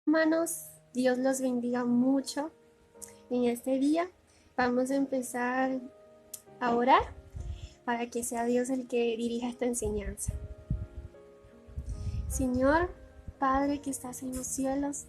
Hermanos, Dios los bendiga mucho en este día. Vamos a empezar a orar para que sea Dios el que dirija esta enseñanza. Señor, Padre que estás en los cielos,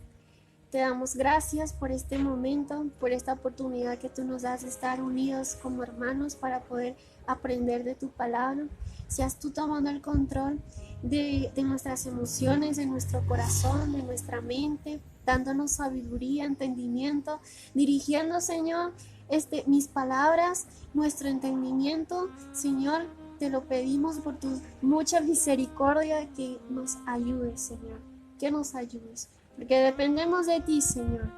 te damos gracias por este momento, por esta oportunidad que tú nos das de estar unidos como hermanos para poder aprender de tu palabra. Seas tú tomando el control de nuestras emociones, de nuestro corazón, de nuestra mente, dándonos sabiduría, entendimiento, dirigiendo, Señor, mis palabras, nuestro entendimiento. Señor, te lo pedimos por tu mucha misericordia, que nos ayudes, Señor, que nos ayudes, porque dependemos de ti, Señor.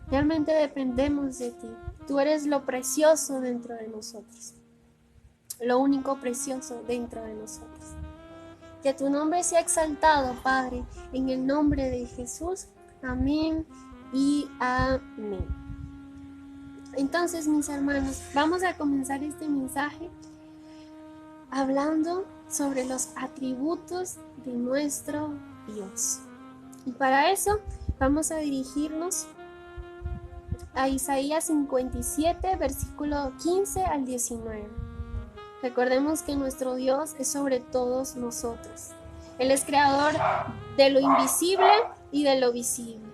Realmente dependemos de ti. Tú eres lo precioso dentro de nosotros, lo único precioso dentro de nosotros. Que tu nombre sea exaltado, Padre, en el nombre de Jesús. Amén y amén. Entonces, mis hermanos, vamos a comenzar este mensaje hablando sobre los atributos de nuestro Dios. Y para eso vamos a dirigirnos a Isaías 57, versículo 15 al 19. Recordemos que nuestro Dios es sobre todos nosotros. Él es creador de lo invisible y de lo visible.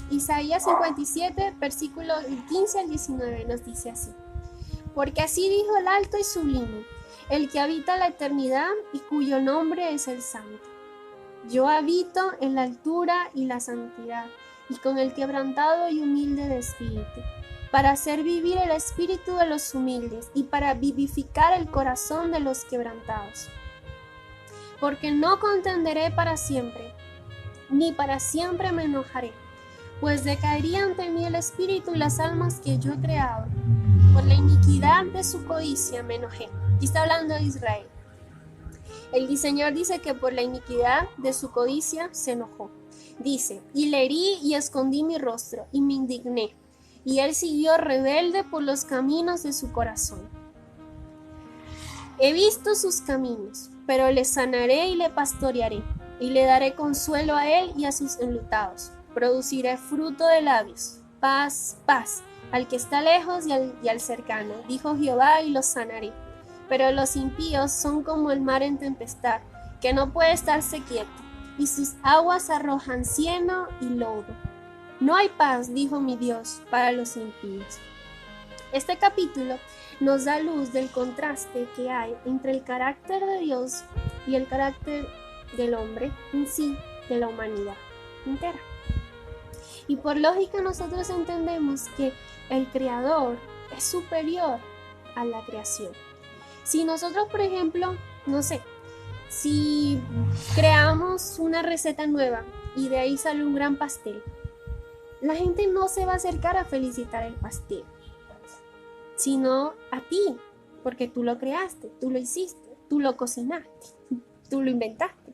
Isaías 57, versículo 15 al 19 nos dice así: porque así dijo el alto y sublime, el que habita la eternidad y cuyo nombre es el Santo. Yo habito en la altura y la santidad, y con el quebrantado y humilde de espíritu, para hacer vivir el espíritu de los humildes y para vivificar el corazón de los quebrantados. Porque no contenderé para siempre, ni para siempre me enojaré, pues decaería ante mí el espíritu y las almas que yo he creado. Por la iniquidad de su codicia me enojé. Aquí está hablando de Israel. El Señor dice que por la iniquidad de su codicia se enojó. Dice, y le herí y escondí mi rostro, y me indigné. Y él siguió rebelde por los caminos de su corazón. He visto sus caminos, pero le sanaré y le pastorearé, y le daré consuelo a él y a sus enlutados. Produciré fruto de labios, paz, paz, al que está lejos y al cercano, dijo Jehová, y los sanaré. Pero los impíos son como el mar en tempestad, que no puede estarse quieto, y sus aguas arrojan cieno y lodo. No hay paz, dijo mi Dios, para los impíos. Este capítulo nos da luz del contraste que hay entre el carácter de Dios y el carácter del hombre en sí, de la humanidad entera. Y por lógica nosotros entendemos que el Creador es superior a la creación. Si nosotros, por ejemplo, no sé, si creamos una receta nueva y de ahí sale un gran pastel, la gente no se va a acercar a felicitar el pastel, sino a ti, porque tú lo creaste, tú lo hiciste, tú lo cocinaste, tú lo inventaste.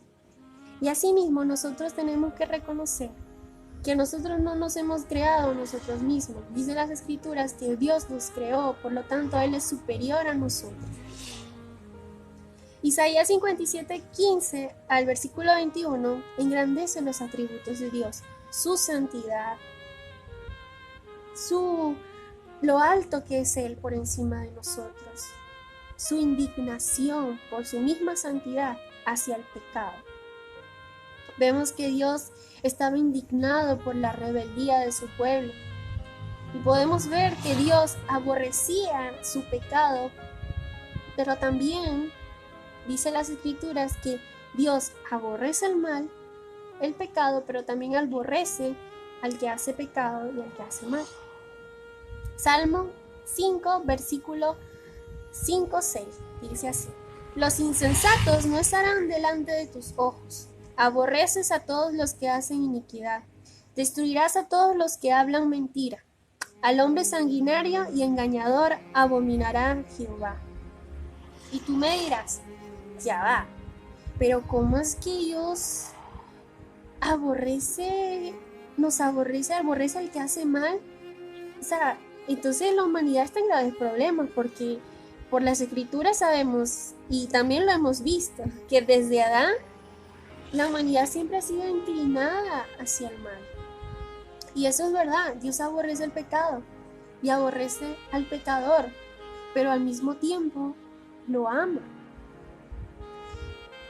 Y así mismo nosotros tenemos que reconocer que nosotros no nos hemos creado nosotros mismos. Dice las Escrituras que Dios nos creó, por lo tanto Él es superior a nosotros. Isaías 57, 15 al versículo 21 engrandece los atributos de Dios, su santidad, lo alto que es Él por encima de nosotros, su indignación por su misma santidad hacia el pecado. Vemos que Dios estaba indignado por la rebeldía de su pueblo. Y podemos ver que Dios aborrecía su pecado, pero también dice las Escrituras que Dios aborrece el mal, el pecado, pero también aborrece al que hace pecado y al que hace mal. Salmo 5, versículo 5-6, dice así: los insensatos no estarán delante de tus ojos. Aborreces a todos los que hacen iniquidad. Destruirás a todos los que hablan mentira. Al hombre sanguinario y engañador abominará Jehová. Y tú me dirás, ya va, pero ¿cómo es que Dios aborrece al que hace mal? O sea, entonces la humanidad está en graves problemas, porque por las Escrituras sabemos, y también lo hemos visto, que desde Adán la humanidad siempre ha sido inclinada hacia el mal. Y eso es verdad, Dios aborrece el pecado y aborrece al pecador, pero al mismo tiempo lo ama.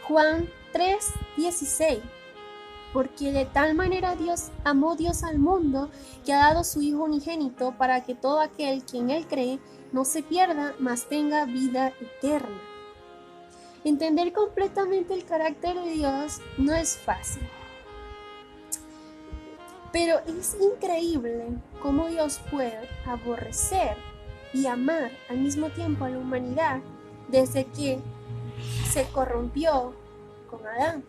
Juan 3:16. Porque de tal manera amó Dios al mundo, que ha dado su Hijo unigénito, para que todo aquel quien Él cree no se pierda, mas tenga vida eterna. Entender completamente el carácter de Dios no es fácil. Pero es increíble cómo Dios puede aborrecer y amar al mismo tiempo a la humanidad desde que se corrompió con Adán.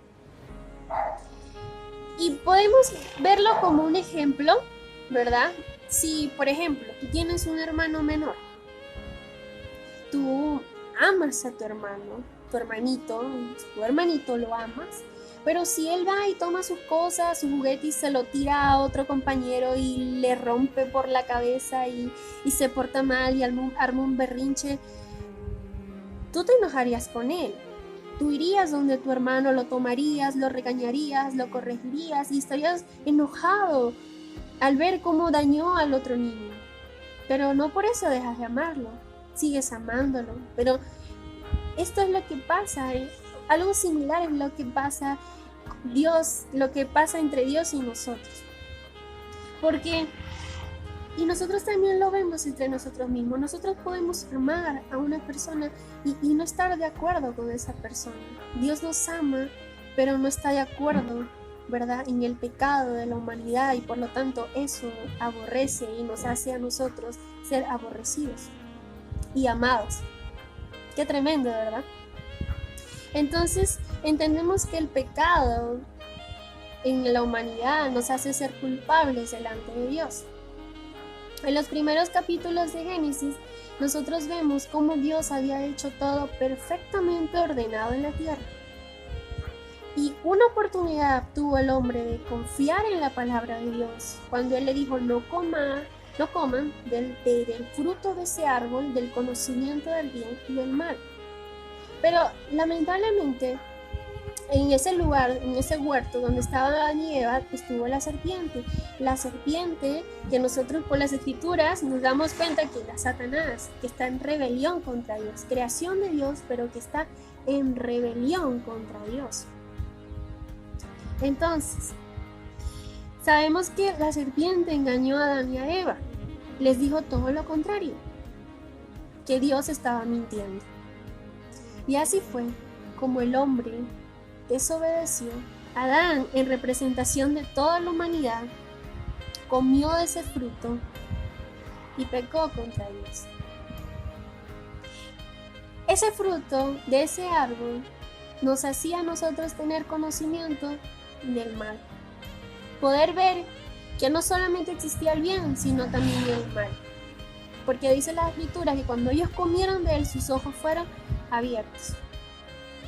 Y podemos verlo como un ejemplo, ¿verdad? Si, por ejemplo, tú tienes un hermano menor, tú amas a tu hermano, tu hermanito lo amas, pero si él va y toma sus cosas, su juguete y se lo tira a otro compañero y le rompe por la cabeza y se porta mal y arma un berrinche, tú te enojarías con él. Tú irías donde tu hermano, lo tomarías, lo regañarías, lo corregirías y estarías enojado al ver cómo dañó al otro niño. Pero no por eso dejas de amarlo, sigues amándolo. Pero esto es lo que pasa, algo similar es lo que pasa lo que pasa entre Dios y nosotros. Y nosotros también lo vemos entre nosotros mismos. Nosotros podemos amar a una persona y no estar de acuerdo con esa persona. Dios nos ama, pero no está de acuerdo, ¿verdad?, en el pecado de la humanidad, y por lo tanto eso aborrece y nos hace a nosotros ser aborrecidos y amados. Qué tremendo, ¿verdad? Entonces entendemos que el pecado en la humanidad nos hace ser culpables delante de Dios. En los primeros capítulos de Génesis, nosotros vemos cómo Dios había hecho todo perfectamente ordenado en la tierra. Y una oportunidad tuvo el hombre de confiar en la palabra de Dios, cuando Él le dijo, no coman del fruto de ese árbol, del conocimiento del bien y del mal. Pero lamentablemente, en ese lugar, en ese huerto donde estaba Adán y Eva, estuvo la serpiente. La serpiente que nosotros por las escrituras nos damos cuenta que era Satanás, que está en rebelión contra Dios, creación de Dios, pero que está en rebelión contra Dios. Entonces, sabemos que la serpiente engañó a Adán y a Eva. Les dijo todo lo contrario, que Dios estaba mintiendo. Y así fue como el hombre desobedeció. Adán, en representación de toda la humanidad, comió de ese fruto y pecó contra Dios. Ese fruto de ese árbol nos hacía a nosotros tener conocimiento del mal, poder ver que no solamente existía el bien, sino también el mal, porque dice la escritura que cuando ellos comieron de él, sus ojos fueron abiertos.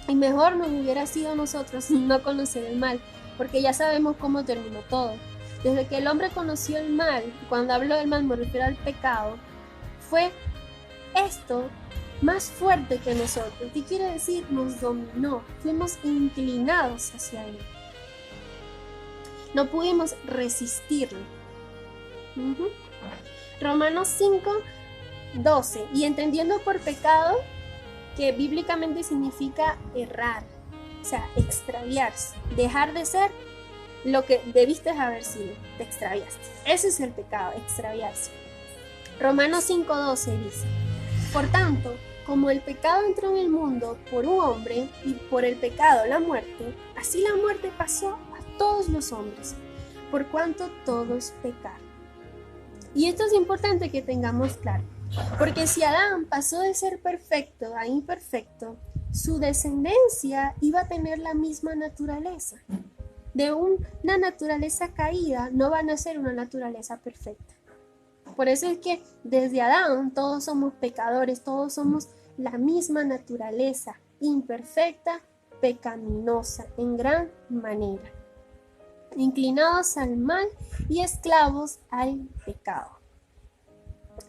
Y mejor nos hubiera sido nosotros no conocer el mal, porque ya sabemos cómo terminó todo. Desde que el hombre conoció el mal, y cuando hablo del mal me refiero al pecado, fue esto más fuerte que nosotros. ¿Qué quiere decir? Nos dominó, fuimos inclinados hacia él. No pudimos resistirlo. Romanos 5:12. Y entendiendo por pecado, que bíblicamente significa errar, o sea, extraviarse, dejar de ser lo que debiste haber sido, te extraviaste. Ese es el pecado, extraviarse. Romanos 5:12 dice, por tanto, como el pecado entró en el mundo por un hombre y por el pecado la muerte, así la muerte pasó a todos los hombres, por cuanto todos pecaron. Y esto es importante que tengamos claro, porque si Adán pasó de ser perfecto a imperfecto, su descendencia iba a tener la misma naturaleza. De una naturaleza caída no van a ser una naturaleza perfecta. Por eso es que desde Adán todos somos pecadores, todos somos la misma naturaleza, imperfecta, pecaminosa, en gran manera, inclinados al mal y esclavos al pecado.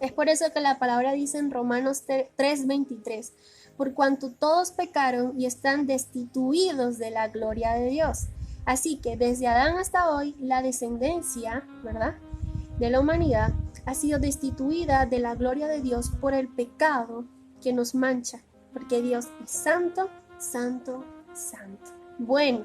Es por eso que la palabra dice en Romanos 3:23, por cuanto todos pecaron y están destituidos de la gloria de Dios. Así que desde Adán hasta hoy, la descendencia, ¿verdad?, de la humanidad ha sido destituida de la gloria de Dios por el pecado que nos mancha, porque Dios es santo, santo, santo. Bueno,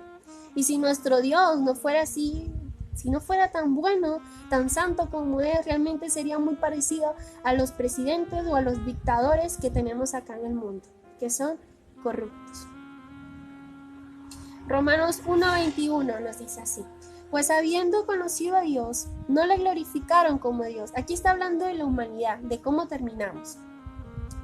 y si nuestro Dios no fuera así, si no fuera tan bueno, tan santo como es, realmente sería muy parecido a los presidentes o a los dictadores que tenemos acá en el mundo, que son corruptos. Romanos 1:21 nos dice así: pues habiendo conocido a Dios, no le glorificaron como Dios. Aquí está hablando de la humanidad, de cómo terminamos.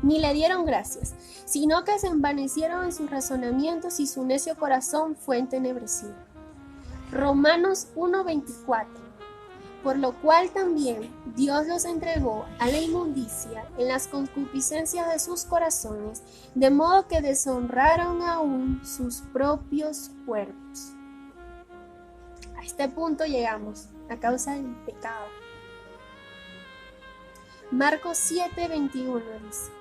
Ni le dieron gracias, sino que se envanecieron en sus razonamientos y su necio corazón fue entenebrecido. Romanos 1:24: por lo cual también Dios los entregó a la inmundicia en las concupiscencias de sus corazones, de modo que deshonraron aún sus propios cuerpos. A este punto llegamos a causa del pecado. Marcos 7:21 dice: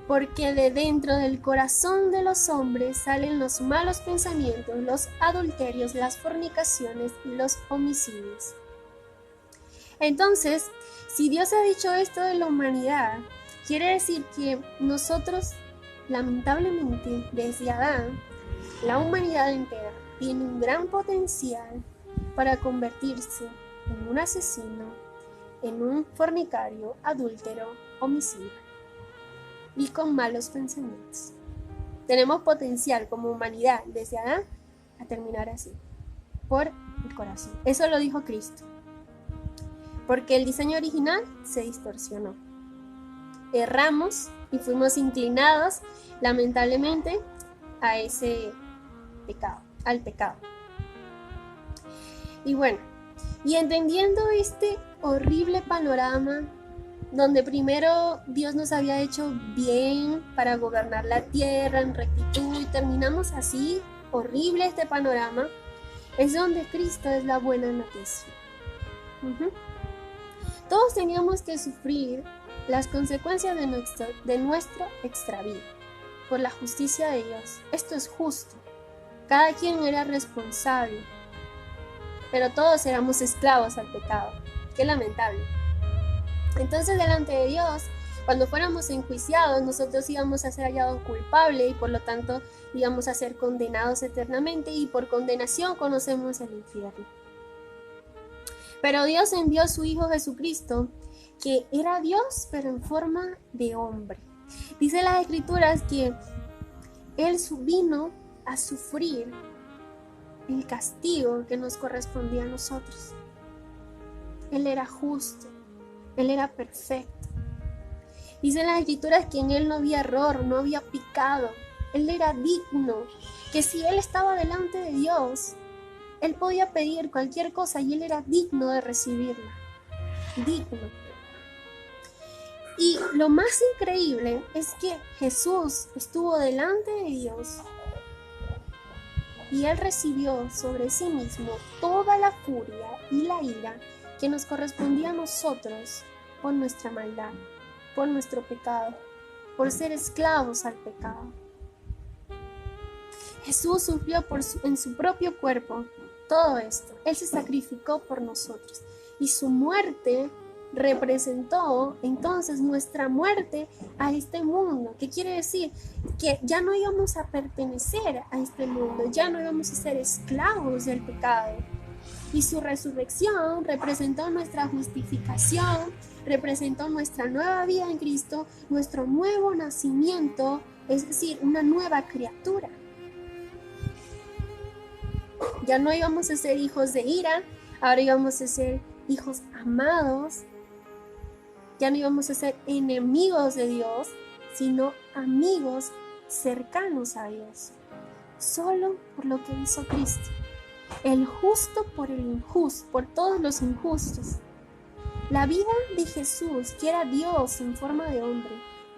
porque de dentro del corazón de los hombres salen los malos pensamientos, los adulterios, las fornicaciones y los homicidios. Entonces, si Dios ha dicho esto de la humanidad, quiere decir que nosotros, lamentablemente, desde Adán, la humanidad entera tiene un gran potencial para convertirse en un asesino, en un fornicario, adúltero, homicida y con malos pensamientos. Tenemos potencial como humanidad desde Adán a terminar así, por el corazón. Eso lo dijo Cristo, porque el diseño original se distorsionó. Erramos y fuimos inclinados, lamentablemente, a ese pecado, al pecado. Y bueno, y entendiendo este horrible panorama, donde primero Dios nos había hecho bien para gobernar la tierra en rectitud y terminamos así, horrible este panorama, es donde Cristo es la buena noticia. Todos teníamos que sufrir las consecuencias de nuestro extravío por la justicia de Dios. Esto es justo. Cada quien era responsable, pero todos éramos esclavos al pecado. Qué lamentable. Entonces, delante de Dios, cuando fuéramos enjuiciados, nosotros íbamos a ser hallados culpables y por lo tanto íbamos a ser condenados eternamente, y por condenación conocemos el infierno. Pero Dios envió a su Hijo Jesucristo, que era Dios, pero en forma de hombre. Dice las Escrituras que Él vino a sufrir el castigo que nos correspondía a nosotros. Él era justo, Él era perfecto. Dice las Escrituras que en Él no había error, no había pecado. Él era digno, que si Él estaba delante de Dios, Él podía pedir cualquier cosa y Él era digno de recibirla. Digno. Y lo más increíble es que Jesús estuvo delante de Dios y Él recibió sobre sí mismo toda la furia y la ira que nos correspondía a nosotros por nuestra maldad, por nuestro pecado, por ser esclavos al pecado. Jesús sufrió en su propio cuerpo todo esto. Él se sacrificó por nosotros y su muerte representó entonces nuestra muerte a este mundo. ¿Qué quiere decir? Que ya no íbamos a pertenecer a este mundo, ya no íbamos a ser esclavos del pecado. Y su resurrección representó nuestra justificación, representó nuestra nueva vida en Cristo, nuestro nuevo nacimiento, es decir, una nueva criatura. Ya no íbamos a ser hijos de ira, ahora íbamos a ser hijos amados. Ya no íbamos a ser enemigos de Dios, sino amigos cercanos a Dios. Solo por lo que hizo Cristo. El justo por el injusto, por todos los injustos. La vida de Jesús, que era Dios en forma de hombre,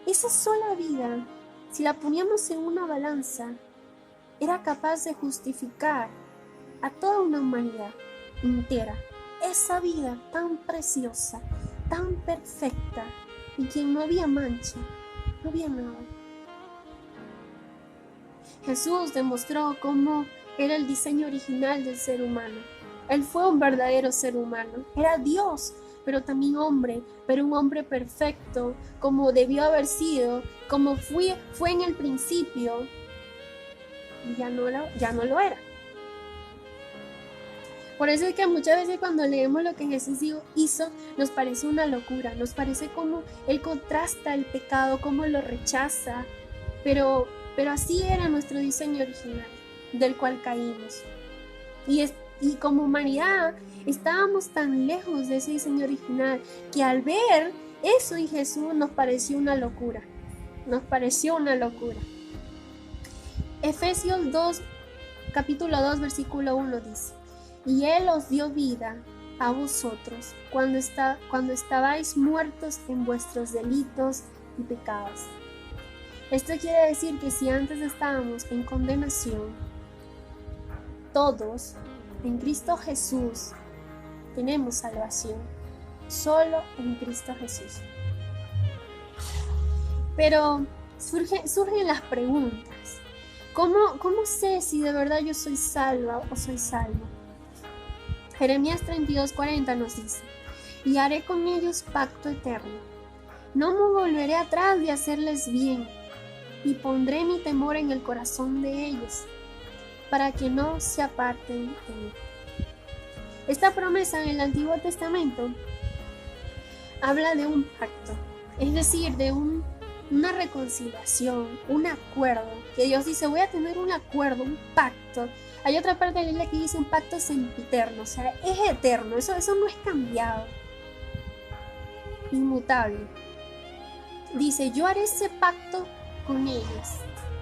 esa sola vida, si la poníamos en una balanza, era capaz de justificar a toda una humanidad entera. Esa vida tan preciosa, tan perfecta, y que no había mancha, no había nada. Jesús demostró cómo era el diseño original del ser humano. Él fue un verdadero ser humano. Era Dios, pero también hombre, pero un hombre perfecto, como debió haber sido, como fue en el principio, y ya no lo era. Por eso es que muchas veces cuando leemos lo que Jesús hizo, nos parece una locura, nos parece como Él contrasta el pecado, cómo lo rechaza, pero así era nuestro diseño original, del cual caímos. Y como humanidad estábamos tan lejos de ese diseño original que al ver eso en Jesús nos pareció una locura. Efesios 2, capítulo 2, versículo 1 dice: y Él os dio vida a vosotros cuando estabais muertos en vuestros delitos y pecados. Esto quiere decir que si antes estábamos en condenación, todos en Cristo Jesús tenemos salvación. Solo en Cristo Jesús. Pero surgen las preguntas. ¿Cómo sé si de verdad yo soy salva o soy salvo? Jeremías 32:40 nos dice: y haré con ellos pacto eterno. No me volveré atrás de hacerles bien, y pondré mi temor en el corazón de ellos, para que no se aparten de mí. Esta promesa en el Antiguo Testamento habla de un pacto, es decir, de una reconciliación, un acuerdo, que Dios dice: voy a tener un acuerdo, un pacto. Hay otra parte de la Biblia que dice un pacto sempiterno, o sea, es eterno, eso no es cambiado, inmutable. Dice: yo haré ese pacto con ellos.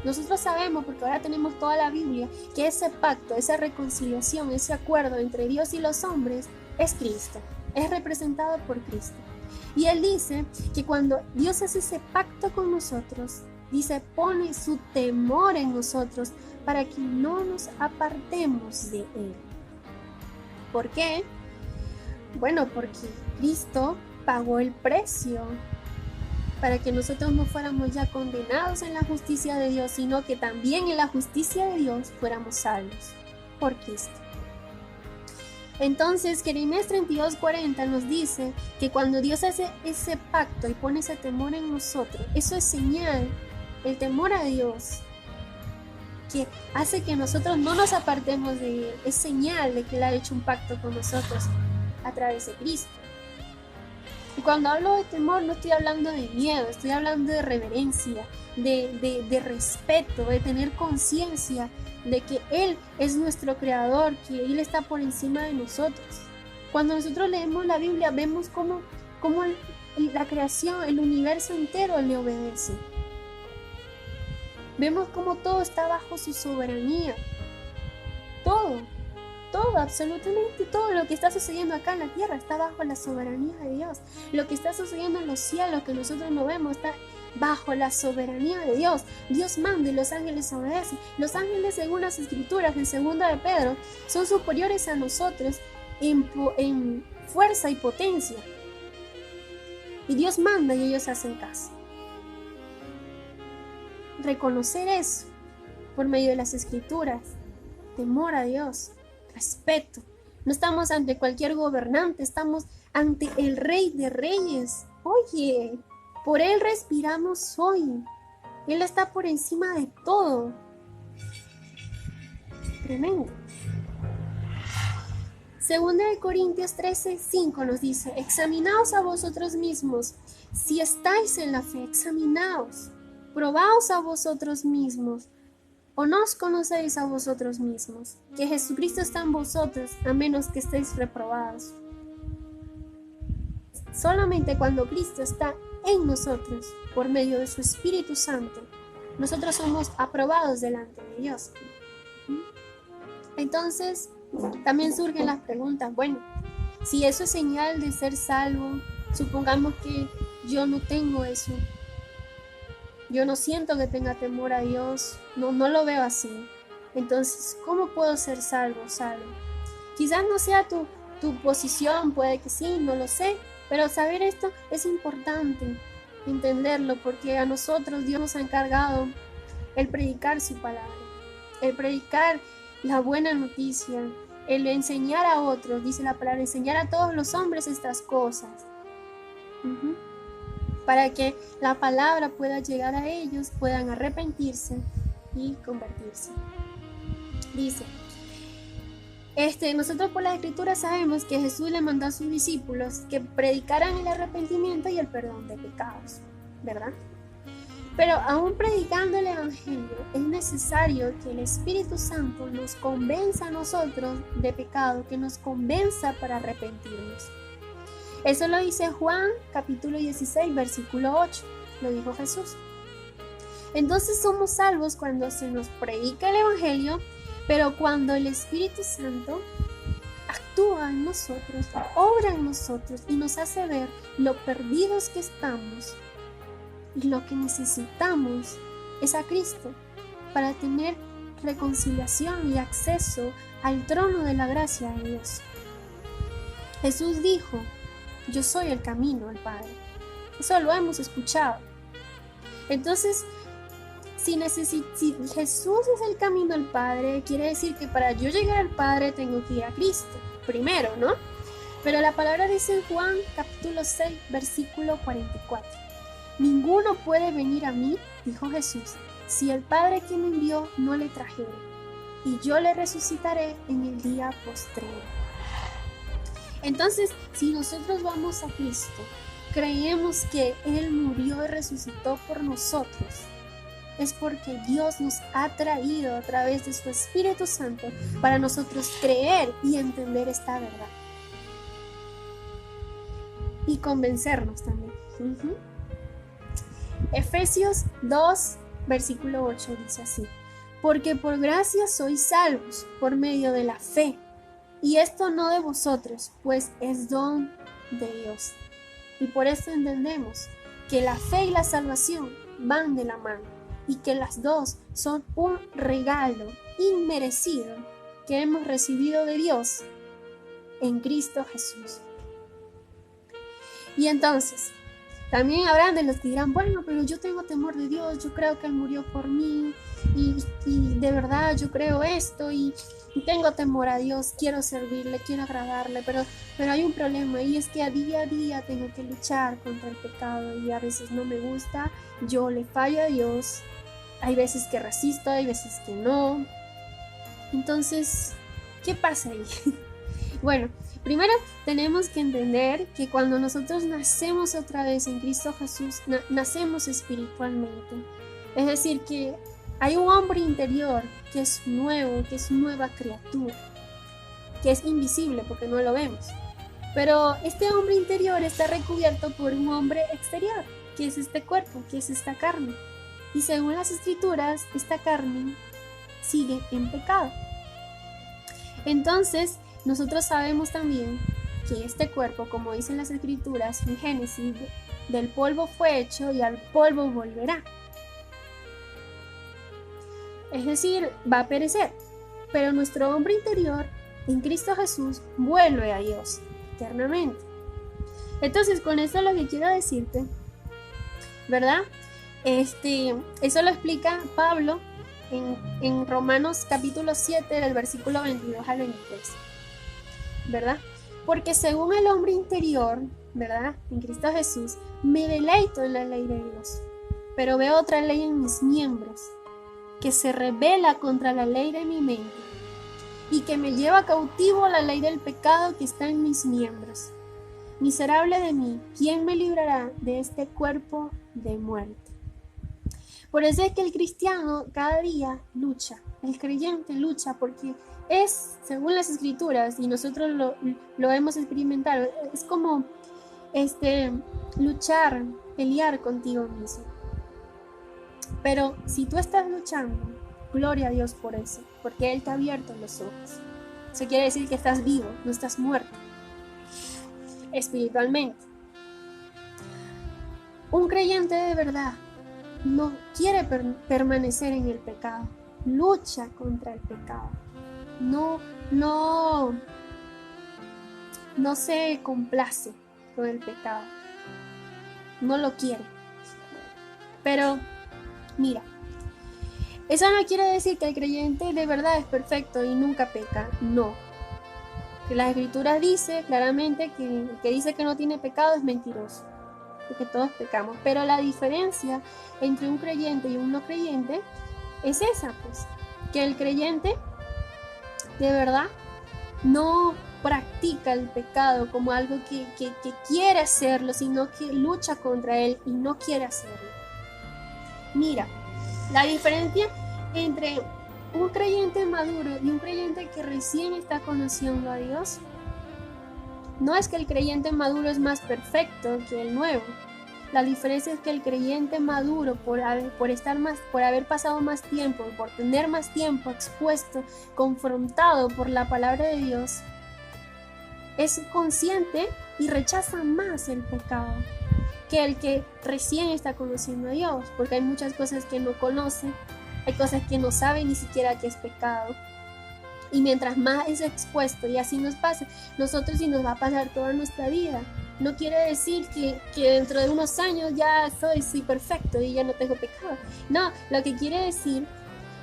Nosotros sabemos, porque ahora tenemos toda la Biblia, que ese pacto, esa reconciliación, ese acuerdo entre Dios y los hombres es Cristo, es representado por Cristo. Y Él dice que cuando Dios hace ese pacto con nosotros, dice, pone su temor en nosotros para que no nos apartemos de Él. ¿Por qué? Bueno, porque Cristo pagó el precio para que nosotros no fuéramos ya condenados en la justicia de Dios, sino que también en la justicia de Dios fuéramos salvos por Cristo. Entonces, Jeremías 32:40 nos dice que cuando Dios hace ese pacto y pone ese temor en nosotros, eso es señal, el temor a Dios, que hace que nosotros no nos apartemos de Él, es señal de que Él ha hecho un pacto con nosotros a través de Cristo. Y cuando hablo de temor no estoy hablando de miedo, estoy hablando de reverencia, de respeto, de tener conciencia de que Él es nuestro creador, que Él está por encima de nosotros. Cuando nosotros leemos la Biblia vemos cómo la creación, el universo entero le obedece. Vemos cómo todo está bajo su soberanía. Todo, absolutamente todo lo que está sucediendo acá en la tierra está bajo la soberanía de Dios. Lo que está sucediendo en los cielos que nosotros no vemos está bajo la soberanía de Dios. Dios manda y los ángeles obedecen. Los ángeles, según las escrituras en 2 de Pedro, son superiores a nosotros en fuerza y potencia. Y Dios manda y ellos hacen caso. Reconocer eso por medio de las escrituras, temor a Dios, respeto. No estamos ante cualquier gobernante, estamos ante el Rey de Reyes. Oye, por Él respiramos hoy. Él está por encima de todo. Tremendo. 2 de Corintios 13:5 nos dice: examinaos a vosotros mismos, si estáis en la fe, examinaos, probaos a vosotros mismos, o no os conocéis a vosotros mismos, que Jesucristo está en vosotros, a menos que estéis reprobados. Solamente cuando Cristo está en nosotros, por medio de su Espíritu Santo, nosotros somos aprobados delante de Dios. Entonces, también surgen las preguntas, bueno, si eso es señal de ser salvo, supongamos que yo no tengo eso, yo no siento que tenga temor a Dios, no lo veo así. Entonces, ¿cómo puedo ser salvo? Quizás no sea tu posición, puede que sí, no lo sé, pero saber esto es importante, entenderlo, porque a nosotros Dios nos ha encargado el predicar su palabra. el predicar la buena noticia, el enseñar a otros, dice la palabra, enseñar a todos los hombres estas cosas. Para que la palabra pueda llegar a ellos, puedan arrepentirse y convertirse. Dice, nosotros por la escritura sabemos que Jesús le mandó a sus discípulos que predicaran el arrepentimiento y el perdón de pecados, ¿verdad? Pero aún predicando el evangelio, es necesario que el Espíritu Santo nos convenza a nosotros de pecado, que nos convenza para arrepentirnos. Eso lo dice Juan capítulo 16, versículo 8, lo dijo Jesús. Entonces somos salvos cuando se nos predica el evangelio, pero cuando el Espíritu Santo actúa en nosotros, obra en nosotros y nos hace ver lo perdidos que estamos y lo que necesitamos es a Cristo para tener reconciliación y acceso al trono de la gracia de Dios. Jesús dijo, yo soy el camino al Padre. Eso lo hemos escuchado. Entonces, si Jesús es el camino al Padre, quiere decir que para yo llegar al Padre tengo que ir a Cristo primero, ¿no? Pero la palabra dice en Juan capítulo 6, versículo 44. Ninguno puede venir a mí, dijo Jesús, si el Padre que me envió no le trajere, y yo le resucitaré en el día postrero. Entonces, si nosotros vamos a Cristo, creemos que Él murió y resucitó por nosotros, es porque Dios nos ha traído a través de su Espíritu Santo para nosotros creer y entender esta verdad. Y convencernos también. Efesios 2, versículo 8 dice así: porque por gracia sois salvos por medio de la fe, y esto no de vosotros, pues es don de Dios. Y por esto entendemos que la fe y la salvación van de la mano, y que las dos son un regalo inmerecido que hemos recibido de Dios en Cristo Jesús. Y entonces, también habrán de los que dirán, bueno, pero yo tengo temor de Dios, yo creo que Él murió por mí, y de verdad yo creo esto, y tengo temor a Dios, quiero servirle, quiero agradarle, pero hay un problema, y es que a día tengo que luchar contra el pecado, y a veces no me gusta, yo le fallo a Dios, hay veces que resisto, hay veces que no. Entonces, ¿qué pasa ahí? Bueno, primero tenemos que entender que cuando nosotros nacemos otra vez en Cristo Jesús, nacemos espiritualmente. Es decir, que hay un hombre interior que es nuevo, que es nueva criatura, que es invisible porque no lo vemos. Pero este hombre interior está recubierto por un hombre exterior, que es este cuerpo, que es esta carne. Y según las Escrituras, esta carne sigue en pecado. Entonces, nosotros sabemos también que este cuerpo, como dicen las Escrituras en Génesis, del polvo fue hecho y al polvo volverá. Es decir, va a perecer. Pero nuestro hombre interior, en Cristo Jesús, vuelve a Dios eternamente. Entonces, con esto lo que quiero decirte, ¿verdad? Eso lo explica Pablo en Romanos capítulo 7, del versículo 22 al 23, ¿verdad? Porque según el hombre interior, ¿verdad? En Cristo Jesús, me deleito en la ley de Dios, pero veo otra ley en mis miembros, que se rebela contra la ley de mi mente, y que me lleva cautivo a la ley del pecado que está en mis miembros. Miserable de mí, ¿quién me librará de este cuerpo de muerte? Por eso es que el cristiano cada día lucha, el creyente lucha, porque es, según las Escrituras, y nosotros lo hemos experimentado, es como luchar, pelear contigo mismo. Pero si tú estás luchando, gloria a Dios por eso, porque Él te ha abierto los ojos. Eso quiere decir que estás vivo, no estás muerto espiritualmente. Un creyente de verdad no quiere permanecer en el pecado, lucha contra el pecado, no se complace con el pecado, no lo quiere. Pero mira, Eso no quiere decir que el creyente de verdad es perfecto y nunca peca, no. Que la Escritura dice claramente que el que dice que no tiene pecado es mentiroso, porque todos pecamos. Pero la diferencia entre un creyente y un no creyente es esa, pues, que el creyente de verdad no practica el pecado como algo que quiere hacerlo, sino que lucha contra él y no quiere hacerlo. Mira, la diferencia entre un creyente maduro y un creyente que recién está conociendo a Dios no es que el creyente maduro es más perfecto que el nuevo. La diferencia es que el creyente maduro, por haber pasado más tiempo, por tener más tiempo expuesto, confrontado por la palabra de Dios, es consciente y rechaza más el pecado que el que recién está conociendo a Dios, porque hay muchas cosas que no conoce, hay cosas que no sabe ni siquiera que es pecado. Y mientras más es expuesto, y así nos pasa, nosotros sí nos va a pasar toda nuestra vida. No quiere decir que dentro de unos años ya soy perfecto y ya no tengo pecado. No, lo que quiere decir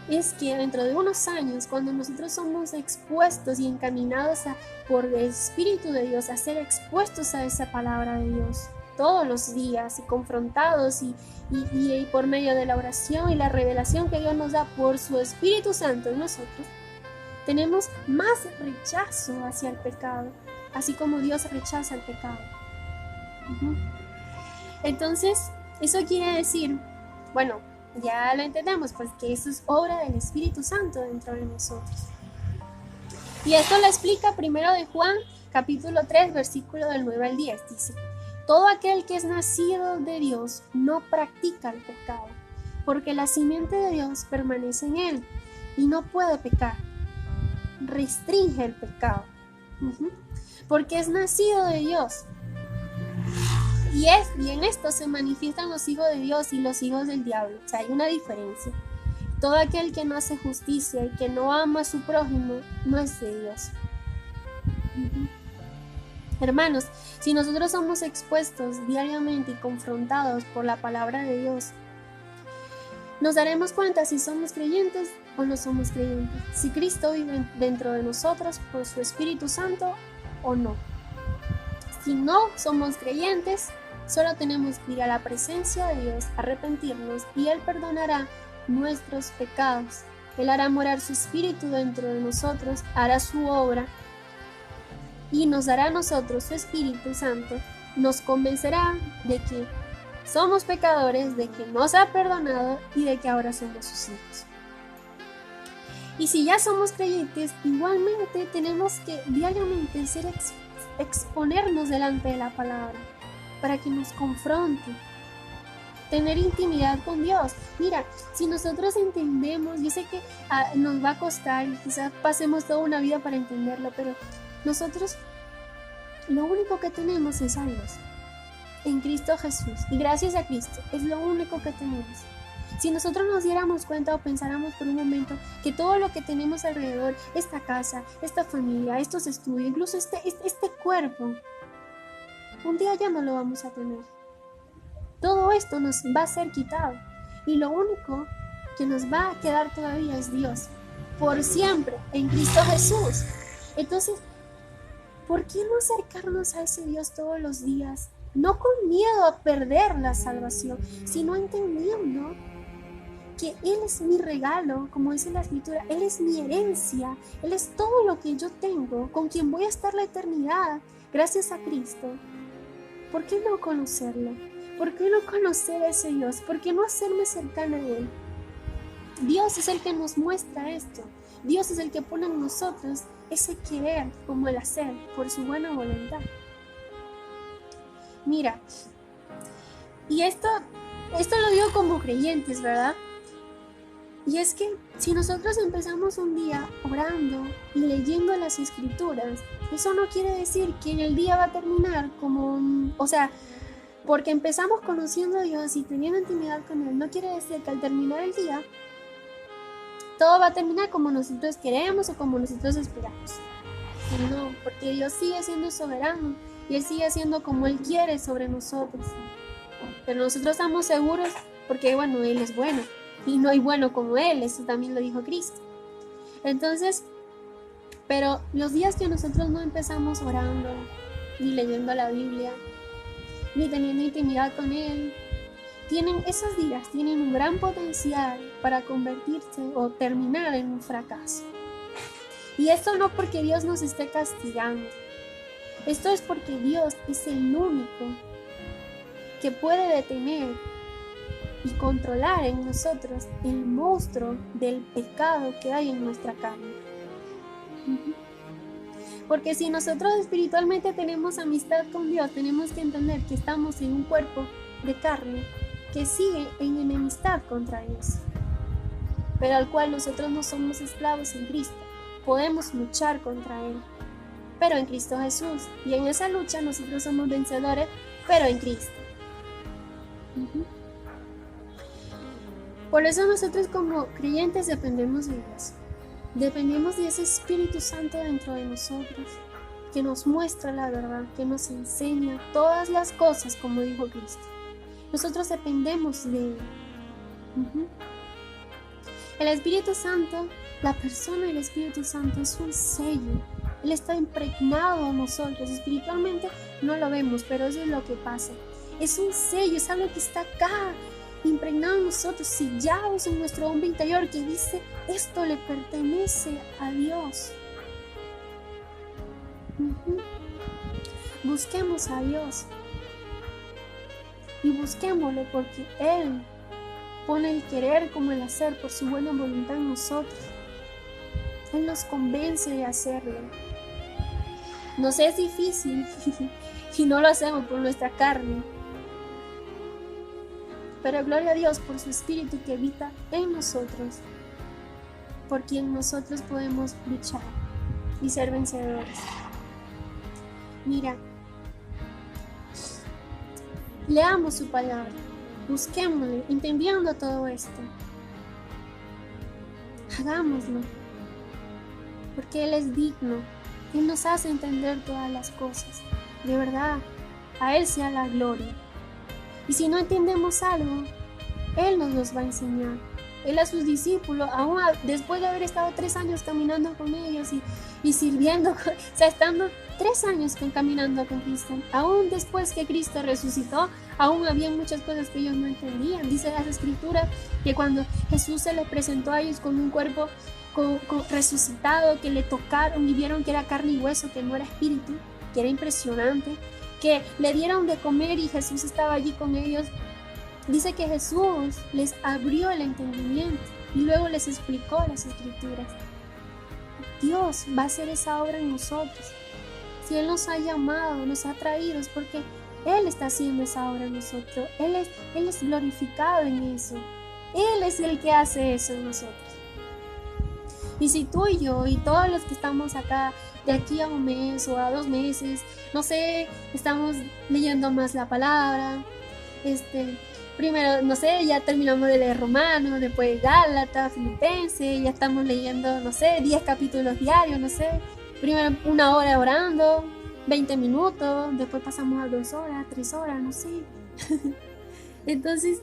es que dentro de unos años, cuando nosotros somos expuestos y encaminados por el Espíritu de Dios a ser expuestos a esa palabra de Dios todos los días y confrontados y por medio de la oración y la revelación que Dios nos da por su Espíritu Santo en nosotros, tenemos más rechazo hacia el pecado, así como Dios rechaza el pecado. Entonces, eso quiere decir, bueno, ya lo entendemos, pues que eso es obra del Espíritu Santo dentro de nosotros. Y esto lo explica primero de Juan, capítulo 3, versículo del 9 al 10. Dice: todo aquel que es nacido de Dios no practica el pecado, porque la simiente de Dios permanece en él y no puede pecar. Restringe el pecado, porque es nacido de Dios. Y en esto se manifiestan los hijos de Dios y los hijos del diablo. O sea, hay una diferencia. Todo aquel que no hace justicia y que no ama a su prójimo no es de Dios. Hermanos, si nosotros somos expuestos diariamente y confrontados por la palabra de Dios, nos daremos cuenta si somos creyentes o no somos creyentes, si Cristo vive dentro de nosotros por su Espíritu Santo o no. Si no somos creyentes, solo tenemos que ir a la presencia de Dios, arrepentirnos, y Él perdonará nuestros pecados. Él hará morar su Espíritu dentro de nosotros, hará su obra y nos dará a nosotros su Espíritu Santo, nos convencerá de que somos pecadores, de que nos ha perdonado y de que ahora somos sus hijos. Y si ya somos creyentes, igualmente tenemos que diariamente exponernos delante de la palabra para que nos confronte, tener intimidad con Dios. Mira, si nosotros entendemos, yo sé que nos va a costar y quizás pasemos toda una vida para entenderlo, pero nosotros lo único que tenemos es a Dios en Cristo Jesús, y gracias a Cristo es lo único que tenemos. Si nosotros nos diéramos cuenta o pensáramos por un momento que todo lo que tenemos alrededor, esta casa, esta familia, estos estudios, incluso este cuerpo, un día ya no lo vamos a tener. Todo esto nos va a ser quitado y lo único que nos va a quedar todavía es Dios, por siempre, en Cristo Jesús. Entonces, ¿por qué no acercarnos a ese Dios todos los días? No con miedo a perder la salvación, sino entendiendo que Él es mi regalo, como dice la Escritura, Él es mi herencia, Él es todo lo que yo tengo, con quien voy a estar la eternidad, gracias a Cristo. ¿Por qué no conocerlo? ¿Por qué no conocer a ese Dios? ¿Por qué no hacerme cercana a Él? Dios es el que nos muestra esto. Dios es el que pone en nosotros ese querer como el hacer por su buena voluntad. Mira, y esto lo digo como creyentes, ¿verdad? Y es que si nosotros empezamos un día orando y leyendo las Escrituras, eso no quiere decir que en el día va a terminar porque empezamos conociendo a Dios y teniendo intimidad con Él, no quiere decir que al terminar el día todo va a terminar como nosotros queremos o como nosotros esperamos. No, porque Dios sigue siendo soberano y Él sigue haciendo como Él quiere sobre nosotros. Pero nosotros estamos seguros porque, Él es bueno. y no hay bueno como Él, eso también lo dijo Cristo. Entonces, pero los días que nosotros no empezamos orando, ni leyendo la Biblia, ni teniendo intimidad con Él, esos días tienen un gran potencial para convertirse o terminar en un fracaso. Y esto no porque Dios nos esté castigando, esto es porque Dios es el único que puede detener y controlar en nosotros el monstruo del pecado que hay en nuestra carne. Porque si nosotros espiritualmente tenemos amistad con Dios, tenemos que entender que estamos en un cuerpo de carne que sigue en enemistad contra Dios, pero al cual nosotros no somos esclavos en Cristo. Podemos luchar contra Él, pero en Cristo Jesús. Y en esa lucha nosotros somos vencedores, pero en Cristo. Por eso nosotros como creyentes dependemos de Dios. Dependemos de ese Espíritu Santo dentro de nosotros, que nos muestra la verdad, que nos enseña todas las cosas, como dijo Cristo. Nosotros dependemos de Él. El Espíritu Santo, la persona del Espíritu Santo es un sello. Él está impregnado en nosotros. Espiritualmente no lo vemos, pero eso es lo que pasa. Es un sello, es algo que está acá, impregnado en nosotros, sellados en nuestro hombre interior, que dice, esto le pertenece a Dios. Busquemos a Dios. Y busquémoslo porque Él pone el querer como el hacer por su buena voluntad en nosotros. Él nos convence de hacerlo. Nos es difícil y no lo hacemos por nuestra carne. Pero gloria a Dios por su Espíritu que habita en nosotros, por quien nosotros podemos luchar y ser vencedores. Mira, leamos su palabra, busquémosle, entendiendo todo esto. Hagámoslo, porque Él es digno. Él nos hace entender todas las cosas. De verdad, a Él sea la gloria. Y si no entendemos algo, Él nos los va a enseñar. Él a sus discípulos, aún después de haber estado 3 años caminando con ellos y sirviendo, o sea, estando 3 años caminando con Cristo, aún después que Cristo resucitó, aún había muchas cosas que ellos no entendían. Dice las Escrituras que cuando Jesús se les presentó a ellos con un cuerpo resucitado, que le tocaron y vieron que era carne y hueso, que no era espíritu, que era impresionante, que le dieron de comer y Jesús estaba allí con ellos. Dice que Jesús les abrió el entendimiento y luego les explicó las Escrituras. Dios va a hacer esa obra en nosotros. Si Él nos ha llamado, nos ha traído, es porque Él está haciendo esa obra en nosotros. Él es glorificado en eso. Él es el que hace eso en nosotros. Y si tú y yo y todos los que estamos acá, de aquí a 1 mes o a 2 meses, no sé, estamos leyendo más la palabra, primero, no sé, ya terminamos de leer Romanos, después Gálatas, Filipenses, ya estamos leyendo, no sé, 10 capítulos diarios, no sé, primero 1 hora orando, 20 minutos, después pasamos a 2 horas, 3 horas, no sé. Entonces,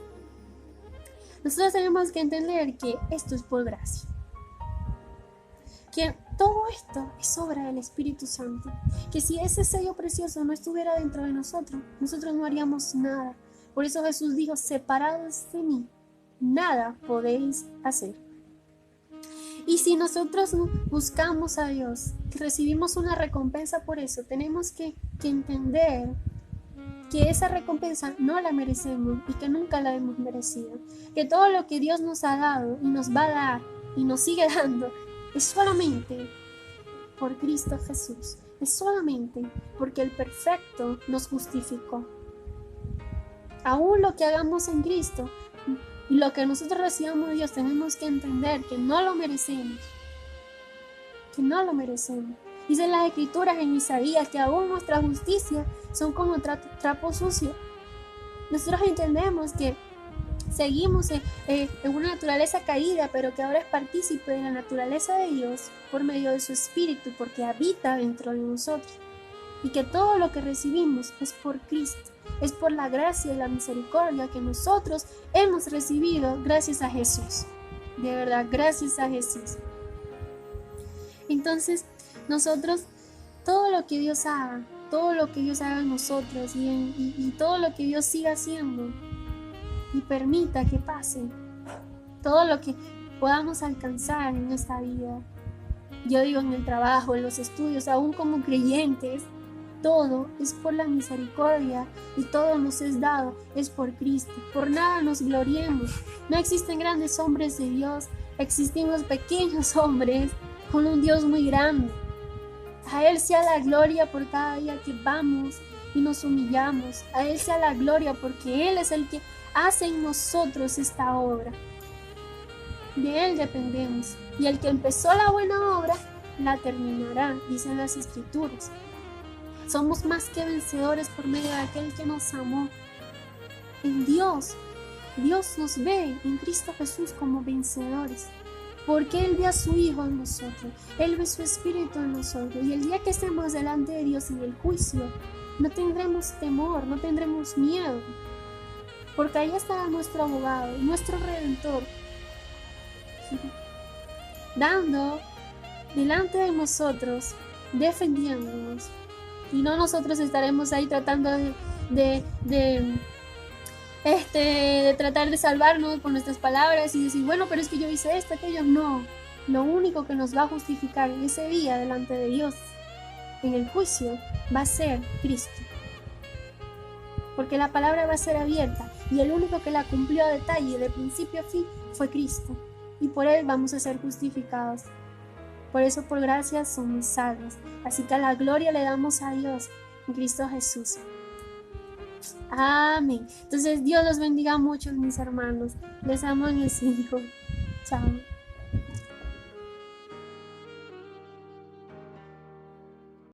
nosotros tenemos que entender que esto es por gracia. Que todo esto es obra del Espíritu Santo. Que si ese sello precioso no estuviera dentro de nosotros, nosotros no haríamos nada. Por eso Jesús dijo, separados de mí, nada podéis hacer. Y si nosotros buscamos a Dios, que recibimos una recompensa por eso, tenemos que entender que esa recompensa no la merecemos y que nunca la hemos merecido. Que todo lo que Dios nos ha dado y nos va a dar y nos sigue dando es solamente por Cristo Jesús. Es solamente porque el perfecto nos justificó. Aún lo que hagamos en Cristo y lo que nosotros recibamos de Dios, tenemos que entender que no lo merecemos. Que no lo merecemos. Dicen las Escrituras en Isaías que aún nuestra justicia son como trapo sucio. Nosotros entendemos que seguimos en una naturaleza caída, pero que ahora es partícipe de la naturaleza de Dios por medio de su Espíritu, porque habita dentro de nosotros. y que todo lo que recibimos es por Cristo, es por la gracia y la misericordia que nosotros hemos recibido gracias a Jesús. De verdad, gracias a Jesús. Entonces, nosotros, todo lo que Dios haga, todo lo que Dios haga en nosotros y todo lo que Dios siga haciendo y permita que pase, todo lo que podamos alcanzar en esta vida, yo digo en el trabajo, en los estudios, aún como creyentes, todo es por la misericordia y todo nos es dado, es por Cristo. Por nada nos gloriemos. No existen grandes hombres de Dios, existimos pequeños hombres con un Dios muy grande. A Él sea la gloria por cada día que vamos y nos humillamos. A Él sea la gloria porque Él es el que hace en nosotros esta obra. De Él dependemos. Y el que empezó la buena obra, la terminará, dicen las Escrituras. Somos más que vencedores por medio de aquel que nos amó. En Dios, Dios nos ve en Cristo Jesús como vencedores. Porque Él ve a su Hijo en nosotros, Él ve su Espíritu en nosotros. Y el día que estemos delante de Dios en el juicio, no tendremos temor, no tendremos miedo. Porque ahí estará nuestro abogado, nuestro Redentor, dando delante de nosotros, defendiéndonos. Y no nosotros estaremos ahí tratando de tratar de salvarnos con nuestras palabras y decir, bueno, pero es que yo hice esto, aquello. No, lo único que nos va a justificar en ese día delante de Dios, en el juicio, va a ser Cristo. Porque la palabra va a ser abierta y el único que la cumplió a detalle de principio a fin fue Cristo. Y por Él vamos a ser justificados. Por eso, por gracia, somos salvos. Así que a la gloria le damos a Dios en Cristo Jesús. Amén. Entonces, Dios los bendiga mucho, mis hermanos. Les amo en el Señor. Chao.